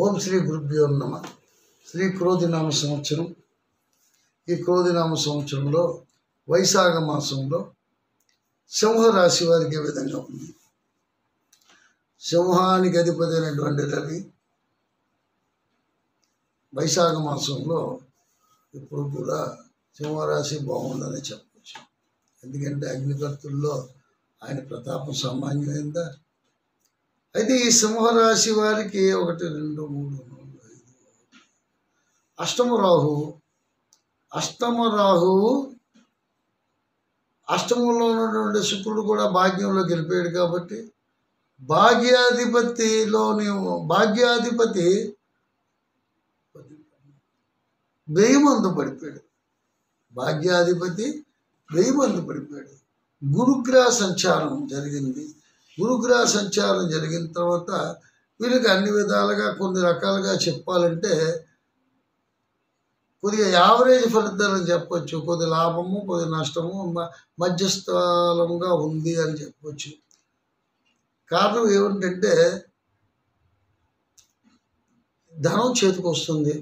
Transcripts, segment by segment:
ఓం శ్రీ గురుభ్యో నమ. శ్రీ క్రోధినామ సంవత్సరం. ఈ క్రోధినామ సంవత్సరంలో వైశాఖ మాసంలో సింహరాశి వారికి ఏ విధంగా ఉంది? సింహానికి అధిపతి అయినటువంటి రవి వైశాఖ మాసంలో ఇప్పుడు కూడా సింహరాశి బాగుందని చెప్పవచ్చు. ఎందుకంటే అగ్నికర్తుల్లో ఆయన ప్రతాపం సామాన్యమైందా? అయితే ఈ సింహరాశి వారికి 1, 2, 3, 4, 5 అష్టమ రాహువు అష్టమంలో ఉన్నటువంటి శుక్రుడు కూడా భాగ్యంలోకి వెళ్ళిపోయాడు. కాబట్టి భాగ్యాధిపతి వెయ్యిమందు పడిపోయాడు. గురుగ్రహ సంచారం జరిగింది. గురుగ్రహ సంచారం జరిగిన తర్వాత వీళ్ళకి అన్ని విధాలుగా కొన్ని రకాలుగా చెప్పాలంటే కొద్దిగా యావరేజ్ ఫలితాలని చెప్పొచ్చు. కొద్ది లాభము, కొద్ది నష్టము, మధ్యస్థలంగా ఉంది అని చెప్పొచ్చు. కారణం ఏమిటంటే ధనం చేతికి వస్తుంది,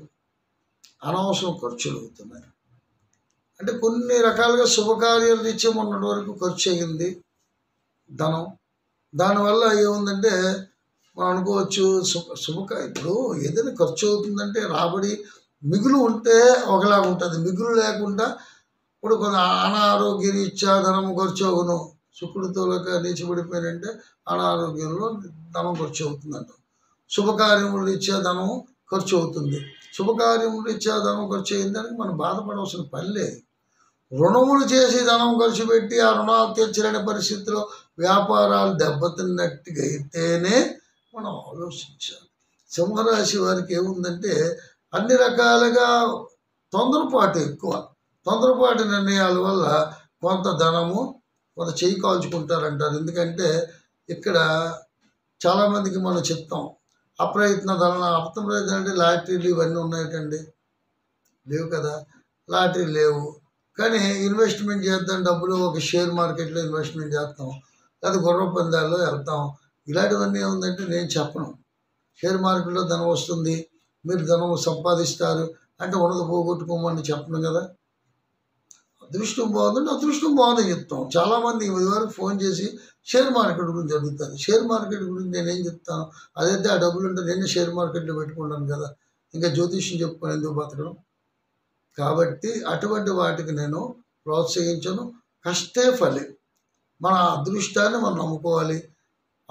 అనవసరం ఖర్చులు అవుతున్నాయి. అంటే కొన్ని రకాలుగా శుభకార్యాల రీత్యా మొన్నటి వరకు ఖర్చు అయ్యింది ధనం. దానివల్ల ఏముందంటే మనం అనుకోవచ్చు ఇప్పుడు ఏదైనా ఖర్చు అవుతుందంటే రాబడి మిగులు ఉంటే ఒకలాగా ఉంటుంది, మిగులు లేకుండా ఇప్పుడు కొంత అనారోగ్య రీత్యా ధనం ఖర్చు అవును. శుక్రుడితో నీచబడిపోయినంటే అనారోగ్యంలో ధనం ఖర్చు అవుతుందంట. శుభకార్యముల రీత్యా ధనం ఖర్చు అవుతుంది. శుభకార్యముల రీత్యా ధనం ఖర్చు అయిందానికి మనం బాధపడవలసిన పని లేదు. రుణములు చేసి ధనం ఖర్చు పెట్టి ఆ రుణాలు తీర్చలేని పరిస్థితిలో వ్యాపారాలు దెబ్బతిన్నట్టుగా అయితేనే మనం ఆలోచించాలి. సింహరాశి వారికి ఏముందంటే అన్ని రకాలుగా తొందరపాటు నిర్ణయాల వల్ల కొంత ధనము కొంత చేయి కాల్చుకుంటారంటారు. ఎందుకంటే ఇక్కడ చాలామందికి మనం చెప్తాం అప్రయత్న అంటే లాటరీలు ఇవన్నీ ఉన్నాయటండి, లేవు కదా, లాటరీ లేవు. కానీ ఇన్వెస్ట్మెంట్ చేద్దాం, డబ్బులు ఒక షేర్ మార్కెట్లో ఇన్వెస్ట్మెంట్ చేస్తాం, లేదా గుర్ర పందాల్లో వెళ్తాం. ఇలాంటివన్నీ ఏముందంటే నేను చెప్పను. షేర్ మార్కెట్లో ధనం వస్తుంది, మీరు ధనం సంపాదిస్తారు అంటే ఉన్నది పోగొట్టుకోమని చెప్పను కదా. అదృష్టం బాగుందంటే అదృష్టం బాగుందని చెప్తాం. చాలామంది ఈ వరకు ఫోన్ చేసి షేర్ మార్కెట్ గురించి అడుగుతారు. షేర్ మార్కెట్ గురించి నేనేం చెప్తాను? అదైతే ఆ డబ్బులు ఉంటే నేను షేర్ మార్కెట్లో పెట్టుకుంటాను కదా, ఇంకా జ్యోతిష్యం చెప్పుకొని ఎందుకు బతకడం? కాబట్టి అటువంటి వాటికి నేను ప్రోత్సహించను. కష్టే ఫలి. మన అదృష్టాన్ని మనం నమ్ముకోవాలి.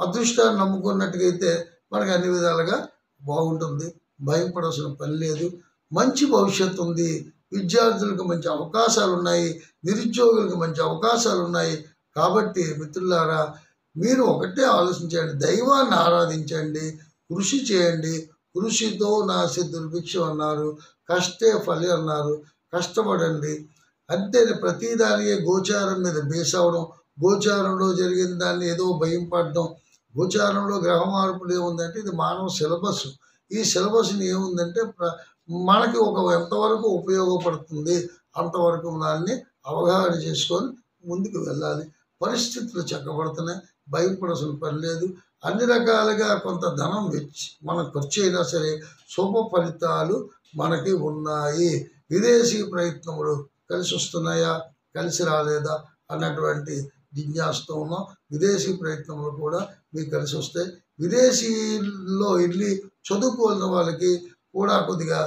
అదృష్టాన్ని నమ్ముకున్నట్టుగైతే మనకు అన్ని విధాలుగా బాగుంటుంది. భయపడాల్సిన పని లేదు. మంచి భవిష్యత్తు ఉంది. విద్యార్థులకు మంచి అవకాశాలు ఉన్నాయి, నిరుద్యోగులకు మంచి అవకాశాలు ఉన్నాయి. కాబట్టి మిత్రులారా, మీరు ఒకటే ఆలోచించండి, దైవాన్ని ఆరాధించండి, కృషి చేయండి. కృషితో నాసి దుర్భిక్షం అన్నారు, కష్టే ఫలి అన్నారు. కష్టపడండి అంతేనే. ప్రతిదానికి గోచారం మీద బేస్ అవడం, గోచారంలో జరిగిన దాన్ని ఏదో భయం పడడం. గోచారంలో గ్రహ మార్పులు ఏముందంటే ఇది మానవ సిలబస్. ఈ సిలబస్ని ఏముందంటే మనకి ఎంతవరకు ఉపయోగపడుతుంది అంతవరకు దాన్ని అవగాహన చేసుకొని ముందుకు వెళ్ళాలి. పరిస్థితులు చక్కబడుతున్నాయి, భయపడాల్సిన పని లేదు. అన్ని రకాలుగా కొంత ధనం మనకు ఖర్చు అయినా సరే శుభ ఫలితాలు మనకి ఉన్నాయి. విదేశీ ప్రయత్నములు కలిసి వస్తున్నాయా, కలిసి రాలేదా అన్నటువంటి జిజ్ఞాసతో ఉన్నాం. విదేశీ ప్రయత్నములు కూడా మీకు కలిసి వస్తాయి. విదేశీలో వెళ్ళి చదువుకోవాల్సిన వాళ్ళకి కూడా కొద్దిగా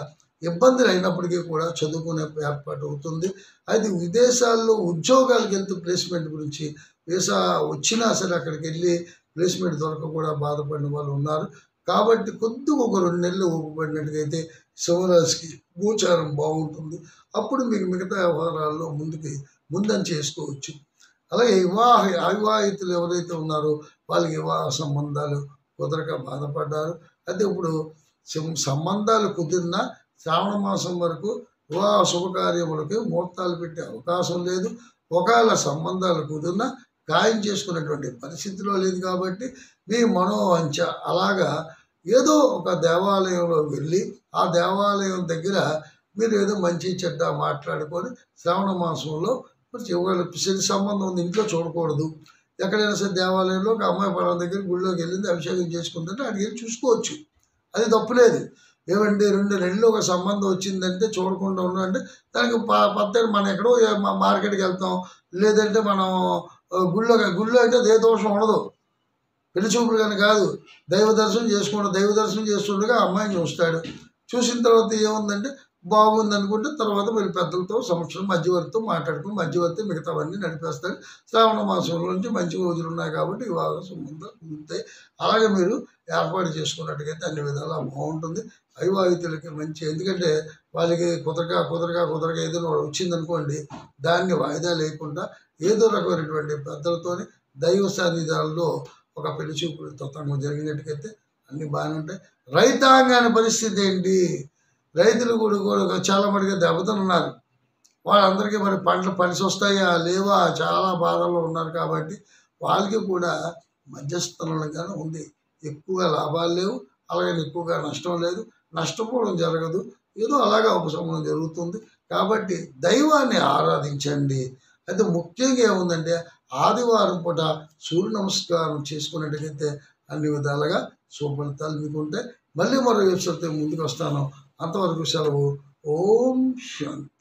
ఇబ్బందులు అయినప్పటికీ కూడా చదువుకునే ఏర్పాటు అవుతుంది. అయితే విదేశాల్లో ఉద్యోగాలకు వెళ్తూ ప్లేస్మెంట్ గురించి వీసా వచ్చినా సరే అక్కడికి వెళ్ళి ప్లేస్మెంట్ దొరక కూడా బాధపడిన వాళ్ళు ఉన్నారు. కాబట్టి కొద్దిగా ఒక 2 నెలలు ఊపిపడినట్టుగైతే సింహరాశికి గోచారం బాగుంటుంది. అప్పుడు మీకు మిగతా వ్యవహారాల్లో ముందని చేసుకోవచ్చు. అలాగే అవివాహితులు ఎవరైతే ఉన్నారో వాళ్ళకి వివాహ సంబంధాలు కుదరక బాధపడ్డారు. అయితే ఇప్పుడు సంబంధాలు కుదిరిన శ్రావణ మాసం వరకు వివాహ శుభకార్యములకి ముహూర్తాలు పెట్టే అవకాశం లేదు. ఒకవేళ సంబంధాలు కుదిరినా ఖాయం చేసుకునేటువంటి పరిస్థితిలో లేదు. కాబట్టి మీ మనోవంచ అలాగా ఏదో ఒక దేవాలయంలో వెళ్ళి ఆ దేవాలయం దగ్గర మీరు ఏదో మంచి చెడ్డ మాట్లాడుకొని శ్రావణ మాసంలో ఒకవేళ శని సంబంధం ఉంది, ఇంట్లో చూడకూడదు. ఎక్కడైనా సరే దేవాలయంలో ఒక అమ్మాయి పలానా దగ్గర గుళ్ళోకి వెళ్ళింది, అభిషేకం చేసుకుందంటే అడిగి చూసుకోవచ్చు. అది తప్పులేదు. ఏమండి 2 నెలలు ఒక సంబంధం వచ్చిందంటే చూడకుండా ఉండాలంటే దానికి పద్ధతి మనం ఎక్కడో మార్కెట్కి వెళ్తాం, లేదంటే మనం గుళ్ళో అయితే ఏ దోషం ఉండదు. పెళ్లి చూపులు కానీ కాదు, దైవ దర్శనం చేస్తుండగా అమ్మాయిని చూస్తాడు. చూసిన తర్వాత ఏముందంటే బాగుంది అనుకుంటే తర్వాత మరి పెద్దలతో సమక్షంలో మధ్యవర్తితో మాట్లాడుకుని మధ్యవర్తి మిగతావన్నీ నడిపేస్తాడు. శ్రావణ మాసంలో నుంచి మంచి రోజులు ఉన్నాయి కాబట్టి వివాహ సంబంధాలు కుదురుతాయి. అలాగే మీరు ఏర్పాటు చేసుకున్నట్టుగైతే అన్ని విధాలా బాగుంటుంది. అవివాహితులకి మంచి, ఎందుకంటే వాళ్ళకి కుదరగా ఏదైనా వచ్చిందనుకోండి, దాన్ని వాయిదా లేకుండా ఏదో రకమైనటువంటి పెద్దలతోని దైవ సన్నిధానంలో ఒక పెళ్లి చూపులు తతంగం జరిగినట్టుకైతే అన్నీ బాగానే ఉంటాయి. రైతాంగాన్ని పరిస్థితి ఏంటి? రైతులు కూడా చాలా మటుగా దెబ్బతిన్నారు. వాళ్ళందరికీ మరి పంటలు పలిసి వస్తాయా లేవా చాలా బాధల్లో ఉన్నారు. కాబట్టి వాళ్ళకి కూడా మధ్యస్థలంగానే ఉంది. ఎక్కువగా లాభాలు లేవు, అలాగే ఎక్కువగా నష్టం లేదు, నష్టపోవడం జరగదు, ఏదో అలాగా ఉపశమనం జరుగుతుంది. కాబట్టి దైవాన్ని ఆరాధించండి. అయితే ముఖ్యంగా ఏముందంటే ఆదివారం పూట సూర్య నమస్కారం చేసుకున్నట్టుగైతే అన్ని విధాలుగా శుభఫలితాలు మీకు ఉంటాయి. మళ్ళీ మరో ఎపిసోడ్తో ముందుకు వస్తాను. అంతవరకు సెలవు. ఓం శాంతి.